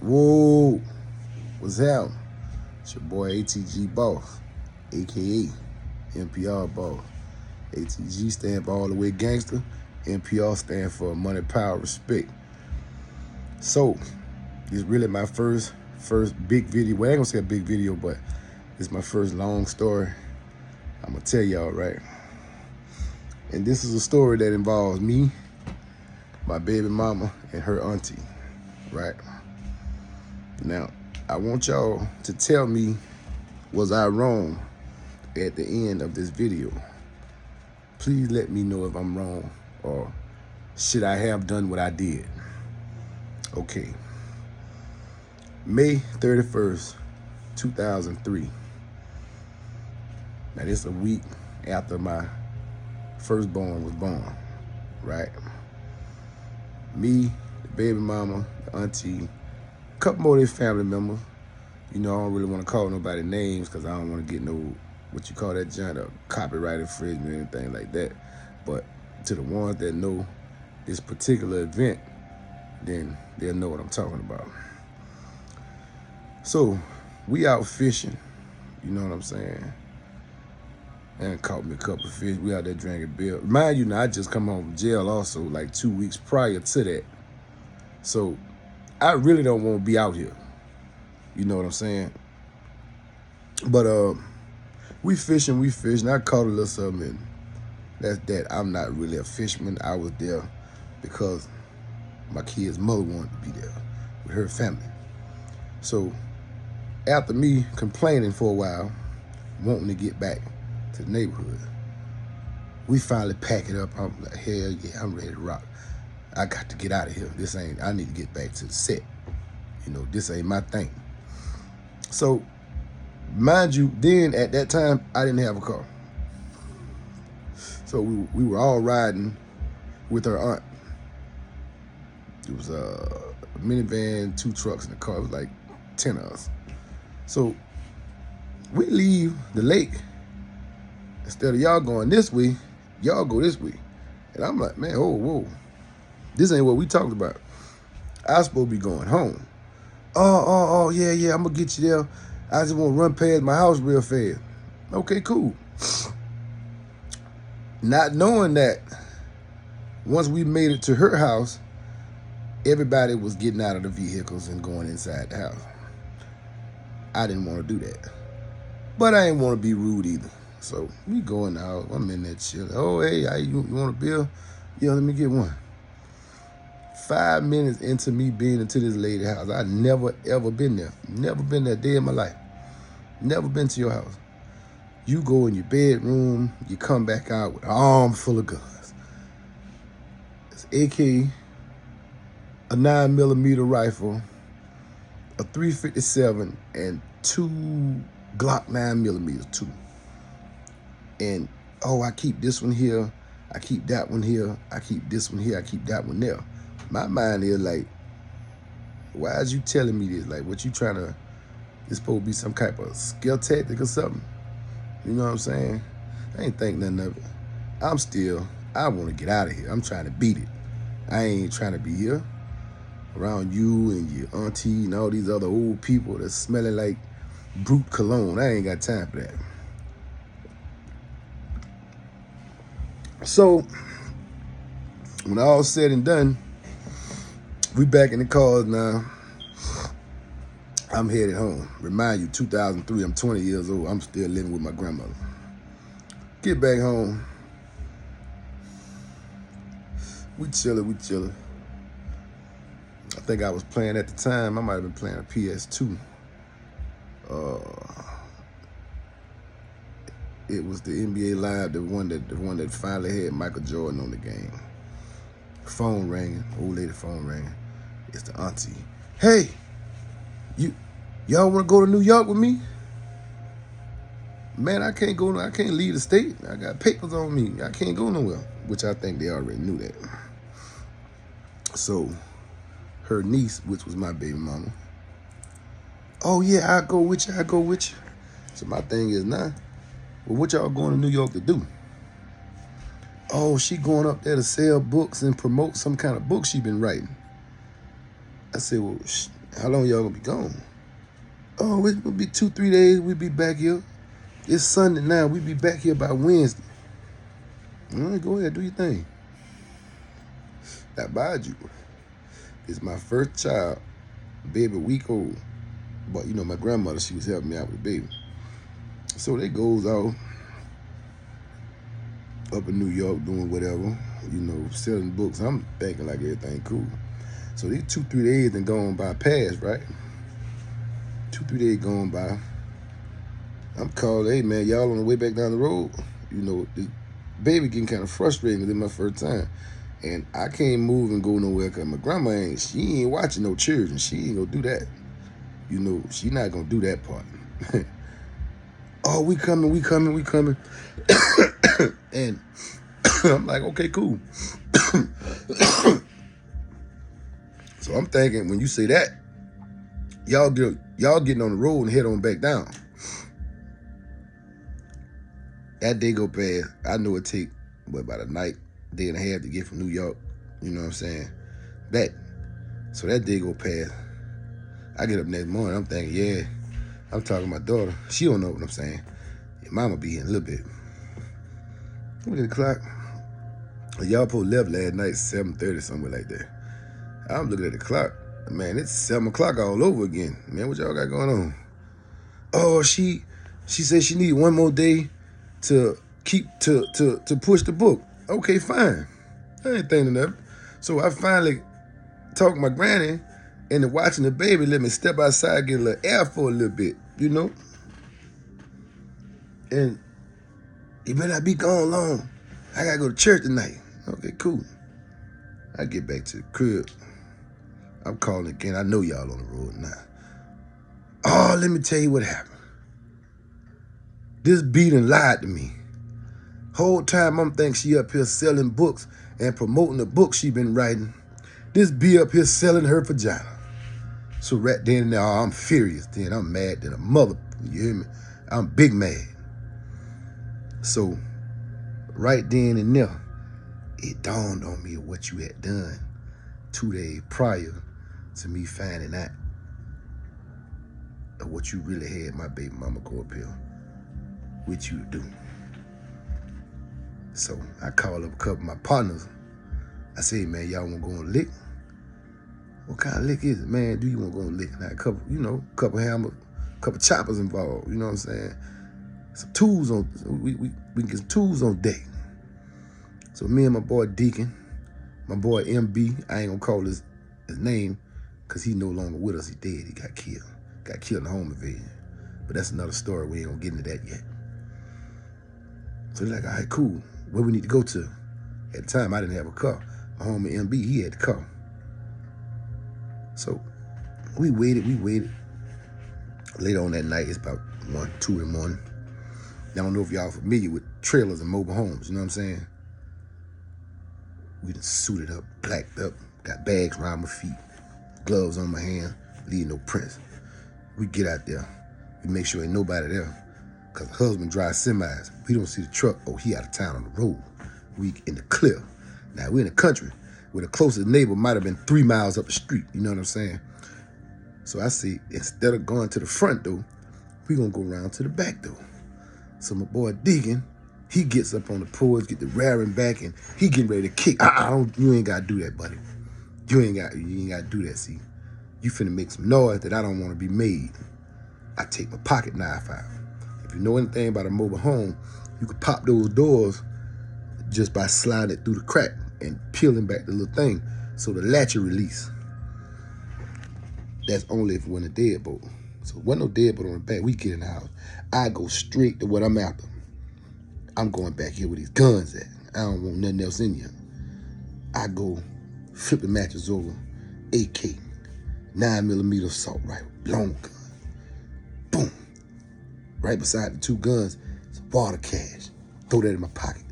Whoa, what's happening? It's your boy ATG Boss, aka NPR Boss. ATG stand for all the way gangster. NPR stand for money, power, respect. So, this really my first big video. Well, I ain't gonna say a big video, but it's my first long story. I'm gonna tell y'all, right? And this is a story that involves me, my baby mama, and her auntie, right? Now, I want y'all to tell me, was I wrong at the end of this video? Please let me know if I'm wrong, or should I have done what I did? Okay. May 31st, 2003. Now, this is a week after my firstborn was born, right? Me, the baby mama, the auntie, a couple more of their family members. You know, I don't really want to call nobody names because I don't want to get no, what you call that giant, copyright infringement or anything like that. But to the ones that know this particular event, then they'll know what I'm talking about. So, we out fishing, you know what I'm saying? And caught me a couple of fish. We out there drinking beer. Mind you, now I just come home from jail also, like 2 weeks prior to that. So, I really don't want to be out here. You know what I'm saying? But we fishing. I caught a little something, and that's that. I'm not really a fisherman. I was there because my kid's mother wanted to be there with her family. So after me complaining for a while, wanting to get back to the neighborhood, we finally pack it up. I'm like, hell yeah, I'm ready to rock. I got to get out of here. I need to get back to the set. You know, this ain't my thing. So, mind you, then at that time, I didn't have a car. So we were all riding with her aunt. It was a minivan, 2 trucks in the car. It was like 10 of us. So we leave the lake. Instead of y'all going this way, y'all go this way. And I'm like, man, whoa. This ain't what we talked about. I supposed to be going home. Oh, yeah, I'm gonna get you there. I just want to run past my house real fast. Okay, cool. Not knowing that once we made it to her house, everybody was getting out of the vehicles and going inside the house. I didn't want to do that. But I didn't want to be rude either. So we going out. I'm in there chilling. Oh, hey, you want a beer? Yeah, let me get one. 5 minutes into me being into this lady's house, I never, ever been there. Never been there a day in my life. Never been to your house. You go in your bedroom, you come back out with an arm full of guns. It's AK, a 9mm rifle, a .357, and 2 Glock 9mm, 2. And, oh, I keep this one here, I keep that one here, I keep this one here, I keep that one there. My mind is like, why is you telling me this? Like, what you trying to, this supposed to be some type of skill tactic or something? You know what I'm saying? I ain't think nothing of it. I want to get out of here. I'm trying to beat it. I ain't trying to be here around you and your auntie and all these other old people that's smelling like brute cologne. I ain't got time for that. So, when all said and done, we back in the cars now. I'm headed home. Remind you, 2003, I'm 20 years old. I'm still living with my grandmother. Get back home. We chilling. I think I was playing at the time. I might have been playing a PS2. It was the NBA Live, the one that finally had Michael Jordan on the game. Phone ringing, old lady phone ringing. It's the auntie. Hey, y'all want to go to New York with me? Man, I can't leave the state. I got papers on me. I can't go nowhere. Which I think they already knew that. So, her niece, which was my baby mama. Oh yeah, I'll go with you. So my thing is now, well, what y'all going to New York to do? Oh, she going up there to sell books and promote some kind of book she been writing. I said, well, How long y'all gonna be gone? Oh, it will be 2-3 days. We'll be back here. It's Sunday now. We'll be back here by Wednesday. All right, go ahead, do your thing. That Baju is my first child, baby, a week old. But you know, my grandmother, she was helping me out with the baby. So they goes out up in New York doing whatever, you know, selling books. I'm thinking like everything cool. So these 2-3 days done gone by past, right? 2-3 days gone by. I'm calling, hey man, y'all on the way back down the road? You know, the baby getting kind of frustrated because it's my first time. And I can't move and go nowhere because my grandma she ain't watching no children. She ain't gonna do that. You know, she not gonna do that part. Oh, we coming. And I'm like, okay, cool. So I'm thinking when you say that, y'all getting on the road and head on back down. That day go past. I know it take about a night, day and a half to get from New York. You know what I'm saying? Back. So that day go past. I get up next morning. I'm thinking, yeah. I'm talking to my daughter. She don't know what I'm saying. Your mama be here in a little bit. Look at the clock. Y'all supposed left last night, 7:30, somewhere like that. I'm looking at the clock. Man, it's 7 o'clock all over again. Man, what y'all got going on? Oh, she said she need one more day to push the book. Okay, fine. I ain't thinking of that. So I finally talked to my granny, and watching the baby let me step outside, get a little air for a little bit, you know? And you better not be gone long. I gotta go to church tonight. Okay, cool. I get back to the crib. I'm calling again. I know y'all on the road now. Oh, let me tell you what happened. This beating lied to me. Whole time I'm thinking she up here selling books and promoting the book she been writing. This B up here selling her vagina. So right then and there, I'm furious. Then I'm mad than a mother. You hear me? I'm big mad. So right then and there, it dawned on me what you had done 2 days prior to me finding out of what you really had my baby mama go up here with you to do. So I called up a couple of my partners. I said, man, y'all want to go on a lick? What kind of lick is it? Man, do you want to go on a lick? Now, couple hammers, couple choppers involved, you know what I'm saying? Some tools on, we can get some tools on deck. So me and my boy Deacon, my boy MB, I ain't gonna call his name because he no longer with us. He dead, he got killed. Got killed in the home invasion. But that's another story, we ain't gonna get into that yet. So they're like, all right, cool. Where we need to go to? At the time, I didn't have a car. My homie MB, he had the car. So we waited. Later on that night, it's about 1, 2 in the morning. I don't know if y'all familiar with trailers and mobile homes, you know what I'm saying? We done suited up, blacked up, got bags around my feet, gloves on my hand, leaving no prints. We get out there, we make sure ain't nobody there, because the husband drives semis. We don't see the truck, oh, he out of town on the road. We in the clear. Now, we in the country where the closest neighbor might have been 3 miles up the street, you know what I'm saying? So I see, instead of going to the front door, we gonna go around to the back door. So my boy Deacon, he gets up on the porch, get the raring back, and he getting ready to kick. You ain't gotta do that, buddy. You ain't gotta do that, see. You finna make some noise that I don't wanna be made. I take my pocket knife out. If you know anything about a mobile home, you can pop those doors just by sliding it through the crack and peeling back the little thing so the latch will release. That's only if it wasn't a deadbolt. So there wasn't no deadbolt on the back. We get in the house. I go straight to what I'm after. I'm going back here where these guns at. I don't want nothing else in here. I go flip the mattress over, AK, 9mm assault rifle, long gun. Boom. Right beside the 2 guns, it's water cash. Throw that in my pocket.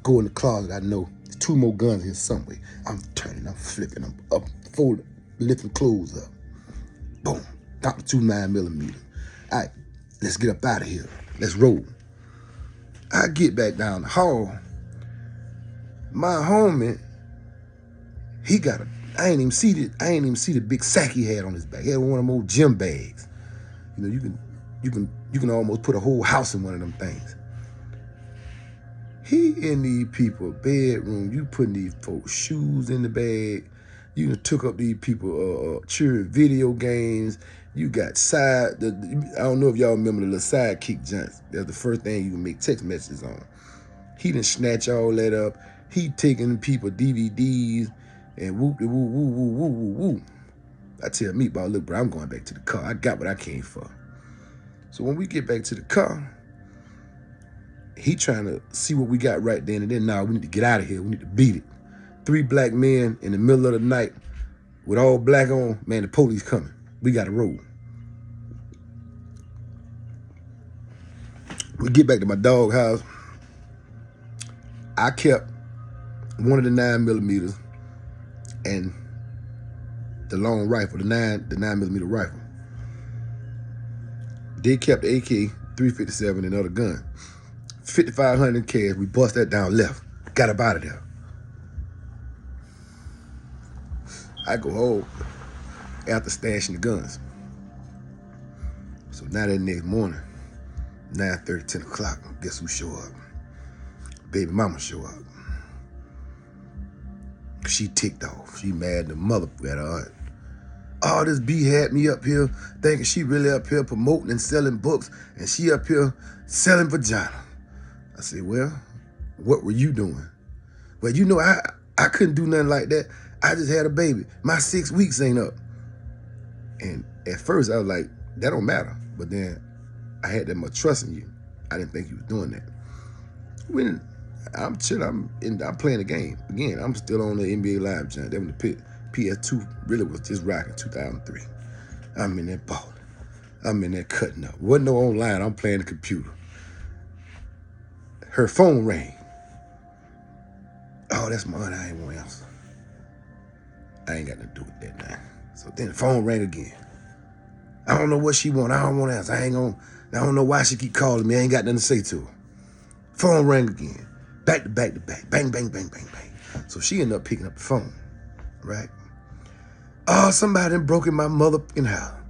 Go in the closet, I know there's 2 more guns here somewhere. I'm turning, I'm flipping, I'm up, folding, lifting clothes up. Boom. Drop the 2 9mm. All right, let's get up out of here. Let's roll. I get back down the hall. My homie, he got a I ain't even see the big sack he had on his back. He had one of them old gym bags. You know, you can almost put a whole house in one of them things. He in these people's bedroom. You putting these folks' shoes in the bag. You done took up these people cheering video games. You got I don't know if y'all remember the little sidekick joints. That's the first thing you can make text messages on. He done snatch all that up. He taking people DVDs and whoop de woo woo woo woo woo woo. I tell Meatball, look, bro, I'm going back to the car. I got what I came for. So when we get back to the car, he trying to see what we got right then and then. Nah, we need to get out of here. We need to beat it. 3 black men in the middle of the night with all black on. Man, the police coming. We got to roll. We get back to my dog house. I kept one of the 9mm and the long rifle, the 9mm rifle. They kept the AK-357 and other gun. 5,500 cash. We bust that down left. Got up out of there. I go home after stashing the guns. So now that next morning, 9:30, 10 o'clock, guess who show up? Baby mama show up. She ticked off. She mad the mother at her. Oh, this B had me up here thinking she really up here promoting and selling books, and she up here selling vagina. I said, well, what were you doing? Well, you know, I couldn't do nothing like that. I just had a baby. My 6 weeks ain't up. And at first I was like, that don't matter. But then I had that much trust in you. I didn't think you was doing that. When I'm chilling, I'm playing the game. Again, I'm still on the NBA Live channel. That when the PS2 really was just rocking, 2003. I'm in there balling. I'm in there cutting up. Wasn't no online, I'm playing the computer. Her phone rang. Oh, that's my aunt, I ain't want to answer. I ain't got nothing to do with that now. So then the phone rang again. I don't know what she want. I don't want to answer. I don't know why she keep calling me. I ain't got nothing to say to her. Phone rang again. Back to back to back. Bang, bang, bang, bang, bang. So she ended up picking up the phone, right? Oh, somebody done broke in my motherfucking house.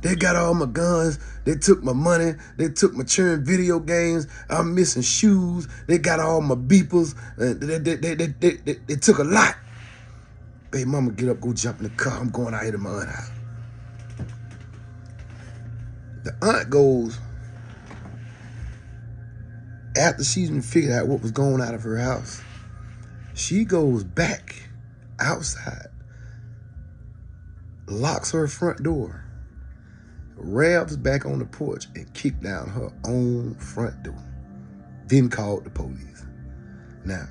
They got all my guns. They took my money. They took my churn video games. I'm missing shoes. They got all my beepers. They took a lot. Baby mama, get up, go jump in the car. I'm going out here to my aunt's house. The aunt goes, after she's been figured out what was going out of her house, she goes back outside, locks her front door, revs back on the porch and kicked down her own front door. Then called the police. Now,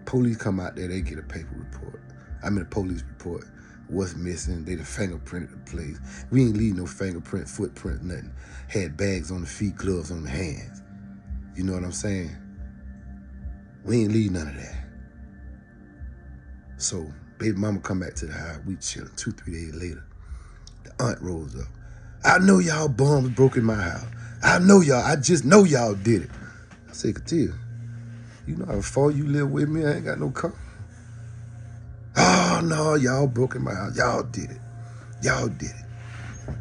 police come out there, they get a paper report. I mean a police report. What's missing? They done fingerprinted the place. We ain't leave no fingerprint, footprint, nothing. Had bags on the feet, gloves on the hands. You know what I'm saying? We ain't leave none of that. So, baby mama come back to the house. We chilling 2-3 days later. The aunt rolls up. I know y'all bums broke in my house. I know y'all. I just know y'all did it. I say, Katia, you know how far you live with me? I ain't got no car. Oh, no, y'all broke in my house. Y'all did it. Y'all did it.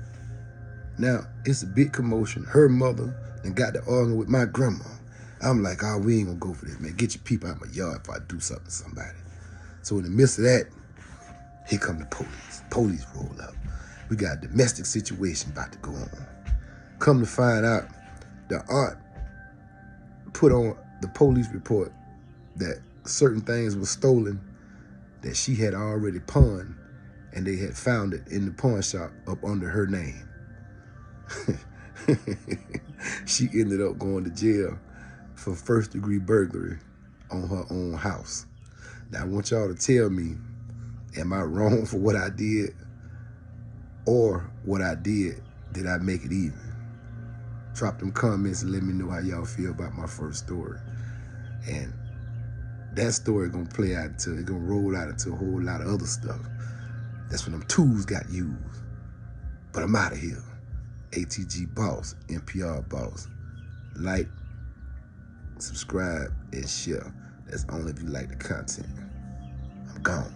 Now, it's a big commotion. Her mother and got to arguing with my grandma. I'm like, oh, we ain't gonna go for this, man. Get your people out of my yard if I do something to somebody. So in the midst of that, here come the police. Police roll up. We got a domestic situation about to go on. Come to find out, the aunt put on the police report that certain things were stolen that she had already pawned, and they had found it in the pawn shop up under her name. She ended up going to jail for first-degree burglary on her own house. Now, I want y'all to tell me, am I wrong for what I did? Or what I did I make it even? Drop them comments and let me know how y'all feel about my first story. And that story gonna play out until it's gonna roll out into a whole lot of other stuff. That's when them tools got used. But I'm out of here. ATG Boss, NPR Boss. Like, subscribe, and share. That's only if you like the content. I'm gone.